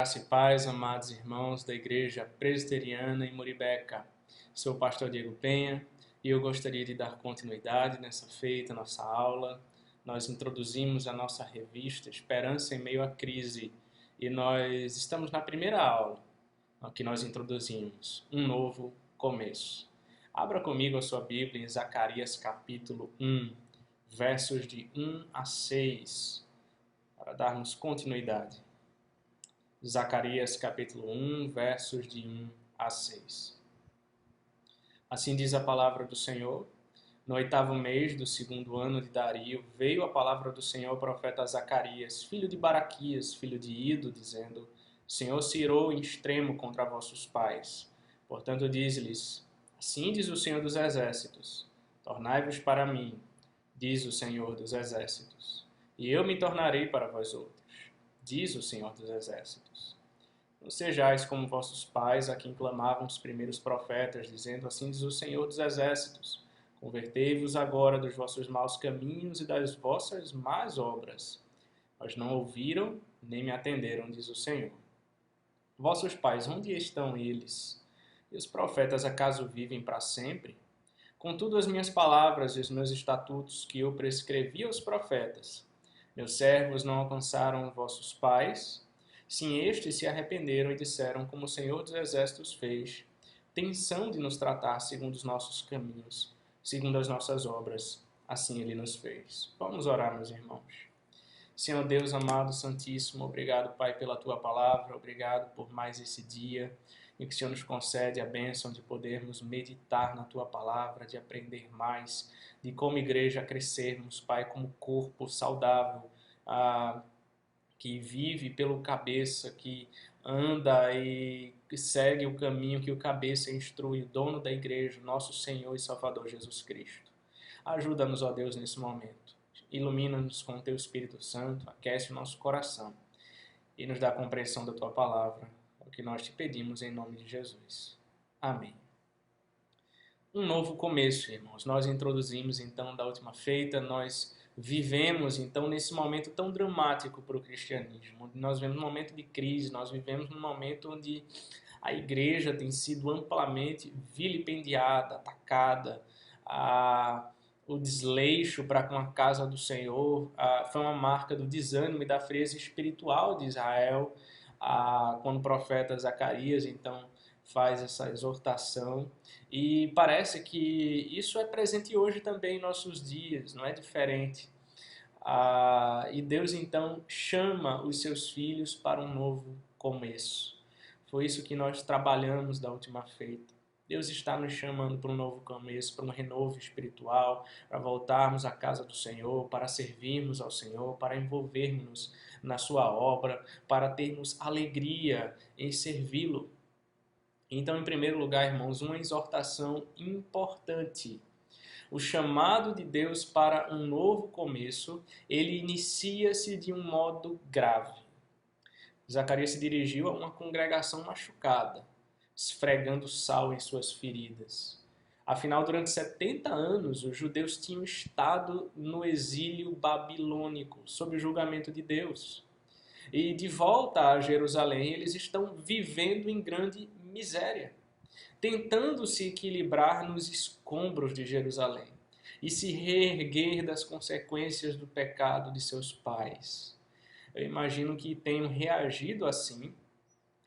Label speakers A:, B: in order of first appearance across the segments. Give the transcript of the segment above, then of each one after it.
A: Graça e paz, amados irmãos da Igreja Presbiteriana em Muribeca. Sou o pastor Diego Penha e eu gostaria de dar continuidade nessa feita, nossa aula. Nós introduzimos a nossa revista Esperança em Meio à Crise e nós estamos na primeira aula, que nós introduzimos, um novo começo. Abra comigo a sua Bíblia em Zacarias capítulo 1, versos de 1 a 6, para darmos continuidade. Zacarias capítulo 1, versos de 1 a 6. Assim diz a palavra do Senhor. No 8º mês do 2º ano de Dario, veio a palavra do Senhor ao profeta Zacarias, filho de Baraquias, filho de Ido, dizendo: O Senhor se irou em extremo contra vossos pais. Portanto, diz-lhes: Assim diz o Senhor dos Exércitos: Tornai-vos para mim, diz o Senhor dos Exércitos, e eu me tornarei para vós outros, diz o Senhor dos Exércitos. Não sejais como vossos pais, a quem clamavam os primeiros profetas, dizendo: Assim diz o Senhor dos Exércitos: Convertei-vos agora dos vossos maus caminhos e das vossas más obras. Mas não ouviram, nem me atenderam, diz o Senhor. Vossos pais, onde estão eles? E os profetas acaso vivem para sempre? Contudo, as minhas palavras e os meus estatutos que eu prescrevi aos profetas, meus servos não alcançaram vossos pais. Sim, estes se arrependeram e disseram, como o Senhor dos Exércitos fez: Tensão de nos tratar segundo os nossos caminhos, segundo as nossas obras. Assim ele nos fez. Vamos orar, meus irmãos. Senhor Deus amado, santíssimo, obrigado, Pai, pela Tua palavra, obrigado por mais esse dia em que o Senhor nos concede a bênção de podermos meditar na Tua palavra, de aprender mais, de como igreja crescermos, Pai, como corpo saudável, que vive pelo cabeça, que anda e segue o caminho que o cabeça instrui, o dono da igreja, nosso Senhor e Salvador Jesus Cristo. Ajuda-nos, ó Deus, nesse momento. Ilumina-nos com o Teu Espírito Santo, aquece o nosso coração e nos dá a compreensão da Tua palavra, é o que nós te pedimos em nome de Jesus. Amém. Um novo começo, irmãos. Nós introduzimos, então, da última feita, nós vivemos, então, nesse momento tão dramático para o cristianismo. Nós vivemos um momento de crise, nós vivemos num momento onde a igreja tem sido amplamente vilipendiada, atacada, o desleixo para com a casa do Senhor foi uma marca do desânimo e da frieza espiritual de Israel, quando o profeta Zacarias, então, faz essa exortação. E parece que isso é presente hoje também em nossos dias, não é diferente. E Deus, então, chama os seus filhos para um novo começo. Foi isso que nós trabalhamos da última feita. Deus está nos chamando para um novo começo, para um renovo espiritual, para voltarmos à casa do Senhor, para servirmos ao Senhor, para envolvermos na sua obra, para termos alegria em servi-lo. Então, em primeiro lugar, irmãos, uma exortação importante. O chamado de Deus para um novo começo, ele inicia-se de um modo grave. Zacarias se dirigiu a uma congregação machucada, esfregando sal em suas feridas. Afinal, durante 70 anos, os judeus tinham estado no exílio babilônico, sob o julgamento de Deus. E de volta a Jerusalém, eles estão vivendo em grande miséria, tentando se equilibrar nos escombros de Jerusalém e se reerguer das consequências do pecado de seus pais. Eu imagino que tenham reagido assim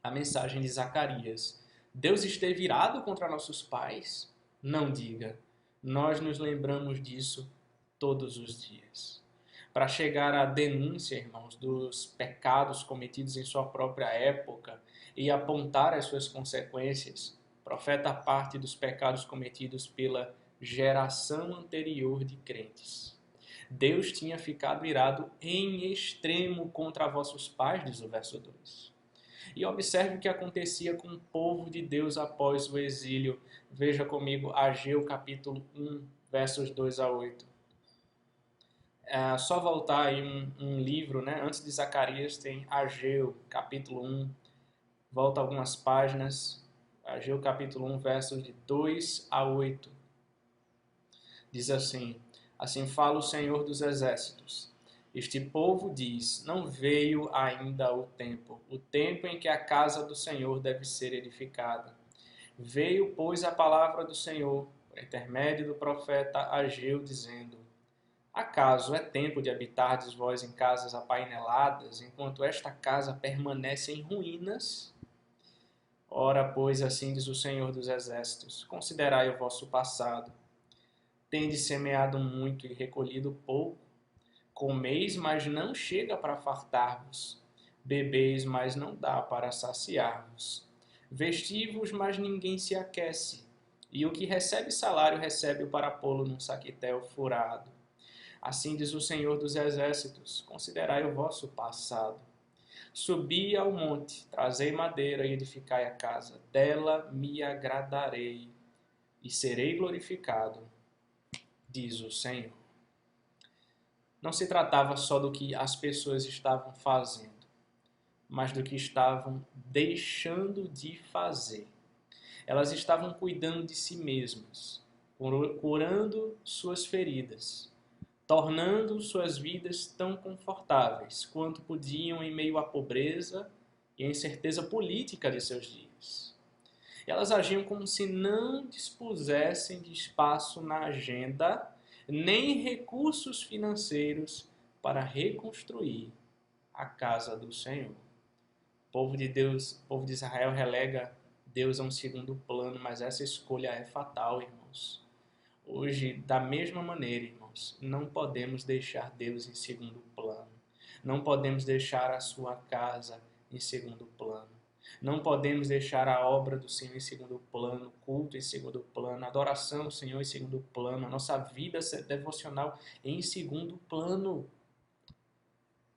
A: à mensagem de Zacarias. Deus esteve irado contra nossos pais? Não diga. Nós nos lembramos disso todos os dias. Para chegar à denúncia, irmãos, dos pecados cometidos em sua própria época e apontar as suas consequências, o profeta parte dos pecados cometidos pela geração anterior de crentes. Deus tinha ficado irado em extremo contra vossos pais, diz o verso 2. E observe o que acontecia com o povo de Deus após o exílio. Veja comigo Ageu capítulo 1, versos 2 a 8. Só voltar aí um livro, né? Antes de Zacarias tem Ageu capítulo 1. Volta algumas páginas. Ageu capítulo 1, versos de 2 a 8. Diz assim: Assim fala o Senhor dos Exércitos. Este povo diz: não veio ainda o tempo em que a casa do Senhor deve ser edificada. Veio, pois, a palavra do Senhor, por intermédio do profeta Ageu, dizendo: acaso é tempo de habitardes vós em casas apaineladas, enquanto esta casa permanece em ruínas? Ora, pois, assim diz o Senhor dos Exércitos: considerai o vosso passado. Tendes semeado muito e recolhido pouco. Comeis, mas não chega para fartar-vos. Bebeis, mas não dá para saciar-vos. Vesti-vos, mas ninguém se aquece. E o que recebe salário recebe-o para pô-lo num saquetel furado. Assim diz o Senhor dos Exércitos: considerai o vosso passado. Subi ao monte, trazei madeira e edificai a casa. Dela me agradarei e serei glorificado, diz o Senhor. Não se tratava só do que as pessoas estavam fazendo, mas do que estavam deixando de fazer. Elas estavam cuidando de si mesmas, curando suas feridas, tornando suas vidas tão confortáveis quanto podiam em meio à pobreza e à incerteza política de seus dias. Elas agiam como se não dispusessem de espaço na agenda nem recursos financeiros para reconstruir a casa do Senhor. O povo de Deus, o povo de Israel relega Deus a um segundo plano, mas essa escolha é fatal, irmãos. Hoje, da mesma maneira, irmãos, não podemos deixar Deus em segundo plano. Não podemos deixar a sua casa em segundo plano. Não podemos deixar a obra do Senhor em segundo plano, culto em segundo plano, adoração ao Senhor em segundo plano, a nossa vida devocional em segundo plano.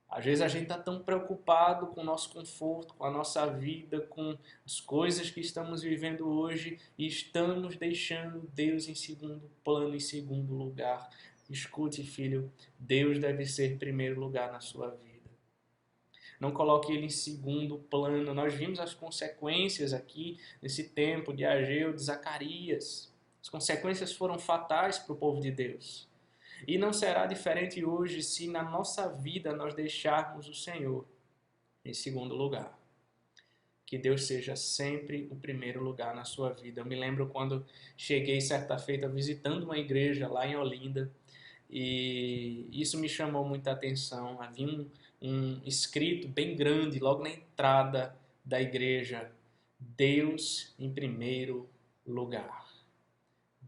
A: Às vezes a gente está tão preocupado com o nosso conforto, com a nossa vida, com as coisas que estamos vivendo hoje e estamos deixando Deus em segundo plano, em segundo lugar. Escute, filho, Deus deve ser primeiro lugar na sua vida. Não coloque ele em segundo plano. Nós vimos as consequências aqui nesse tempo de Ageu, de Zacarias. As consequências foram fatais para o povo de Deus. E não será diferente hoje se na nossa vida nós deixarmos o Senhor em segundo lugar. Que Deus seja sempre o primeiro lugar na sua vida. Eu me lembro quando cheguei certa feita visitando uma igreja lá em Olinda e isso me chamou muita atenção. Havia um escrito bem grande logo na entrada da igreja: Deus em primeiro lugar.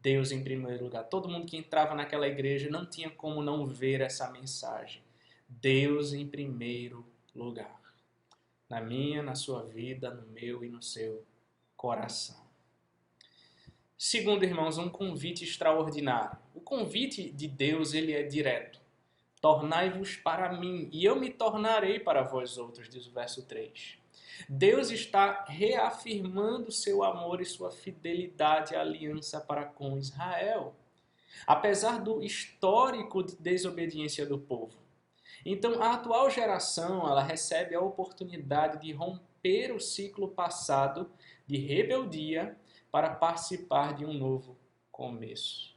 A: Deus em primeiro lugar. Todo mundo que entrava naquela igreja não tinha como não ver essa mensagem. Deus em primeiro lugar. Na minha, na sua vida, no meu e no seu coração. Segundo, irmãos, um convite extraordinário. O convite de Deus, ele é direto. Tornai-vos para mim, e eu me tornarei para vós outros, diz o verso 3. Deus está reafirmando seu amor e sua fidelidade à aliança para com Israel, apesar do histórico de desobediência do povo. Então, a atual geração, ela recebe a oportunidade de romper o ciclo passado de rebeldia para participar de um novo começo.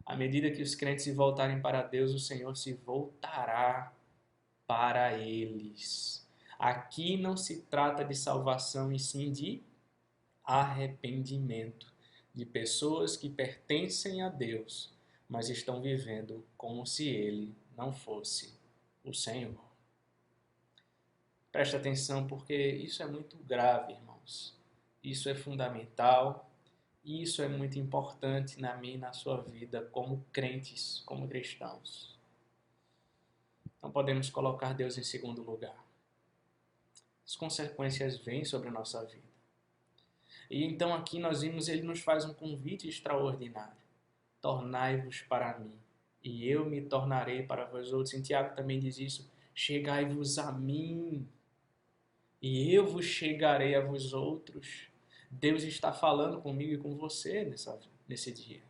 A: À medida que os crentes se voltarem para Deus, o Senhor se voltará para eles. Aqui não se trata de salvação, e sim de arrependimento de pessoas que pertencem a Deus, mas estão vivendo como se Ele não fosse o Senhor. Preste atenção, porque isso é muito grave, irmãos. Isso é fundamental. Isso é muito importante na minha e na sua vida como crentes, como cristãos. Não podemos colocar Deus em segundo lugar. As consequências vêm sobre a nossa vida. E então aqui nós vimos, ele nos faz um convite extraordinário. Tornai-vos para mim, e eu me tornarei para vós outros. Em Tiago também diz isso. Chegai-vos a mim, e eu vos chegarei a vós outros. Deus está falando comigo e com você nesse dia.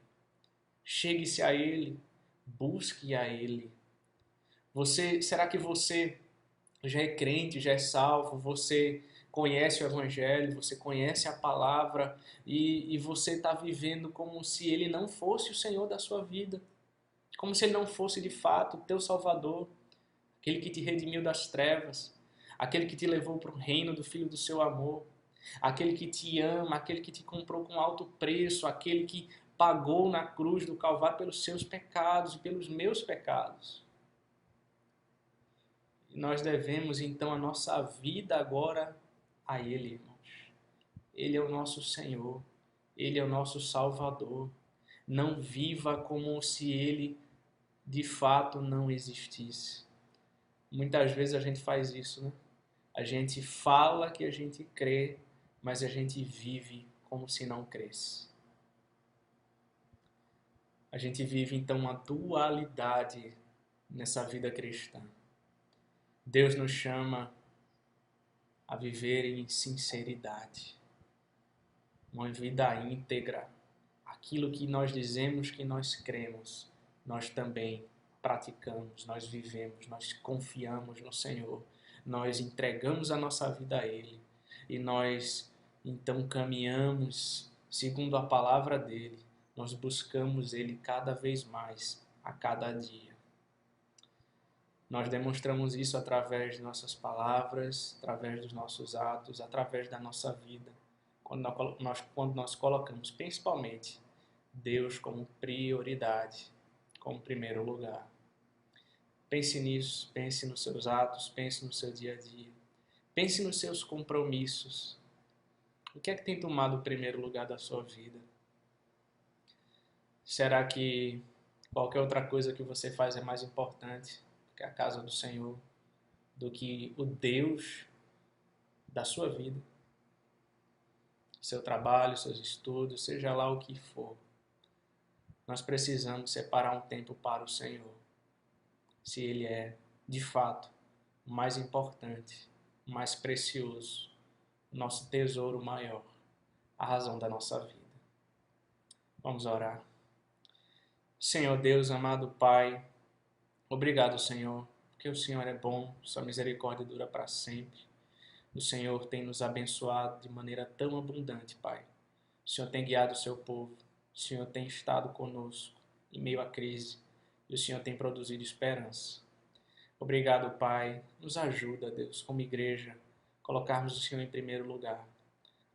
A: Chegue-se a Ele, busque a Ele. Será que você já é crente, já é salvo, você conhece o Evangelho, você conhece a palavra e você está vivendo como se Ele não fosse o Senhor da sua vida, como se Ele não fosse de fato o teu Salvador, aquele que te redimiu das trevas, aquele que te levou para o reino do Filho do seu amor, aquele que te ama, aquele que te comprou com alto preço, aquele que pagou na cruz do Calvário pelos seus pecados e pelos meus pecados. E nós devemos então a nossa vida agora a Ele, irmãos. Ele é o nosso Senhor, Ele é o nosso Salvador. Não viva como se Ele de fato não existisse. Muitas vezes a gente faz isso, né? A gente fala que a gente crê, mas a gente vive como se não cresce. A gente vive então uma dualidade nessa vida cristã. Deus nos chama a viver em sinceridade, uma vida íntegra. Aquilo que nós dizemos que nós cremos, nós também praticamos, nós vivemos, nós confiamos no Senhor, nós entregamos a nossa vida a Ele e nós então caminhamos segundo a palavra dEle, nós buscamos Ele cada vez mais, a cada dia. Nós demonstramos isso através de nossas palavras, através dos nossos atos, através da nossa vida, quando nós colocamos principalmente Deus como prioridade, como primeiro lugar. Pense nisso, pense nos seus atos, pense no seu dia a dia, pense nos seus compromissos. O que é que tem tomado o primeiro lugar da sua vida? Será que qualquer outra coisa que você faz é mais importante que a casa do Senhor, do que o Deus da sua vida? Seu trabalho, seus estudos, seja lá o que for. Nós precisamos separar um tempo para o Senhor. Se Ele é, de fato, o mais importante, o mais precioso, o nosso tesouro maior, a razão da nossa vida. Vamos orar. Senhor Deus, amado Pai, obrigado, Senhor, porque o Senhor é bom, sua misericórdia dura para sempre. O Senhor tem nos abençoado de maneira tão abundante, Pai. O Senhor tem guiado o seu povo. O Senhor tem estado conosco em meio à crise. E o Senhor tem produzido esperança. Obrigado, Pai. Nos ajuda, Deus, como igreja, colocarmos o Senhor em primeiro lugar.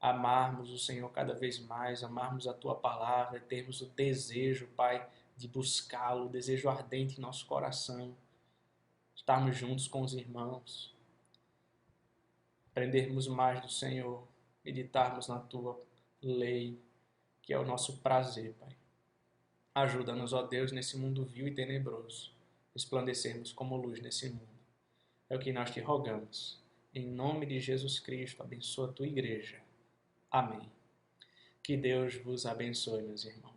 A: Amarmos o Senhor cada vez mais, amarmos a Tua palavra, termos o desejo, Pai, de buscá-lo, o desejo ardente em nosso coração. Estarmos juntos com os irmãos. Aprendermos mais do Senhor, meditarmos na Tua lei, que é o nosso prazer, Pai. Ajuda-nos, ó Deus, nesse mundo vil e tenebroso, resplandecermos como luz nesse mundo. É o que nós te rogamos. Em nome de Jesus Cristo, abençoa a Tua igreja. Amém. Que Deus vos abençoe, meus irmãos.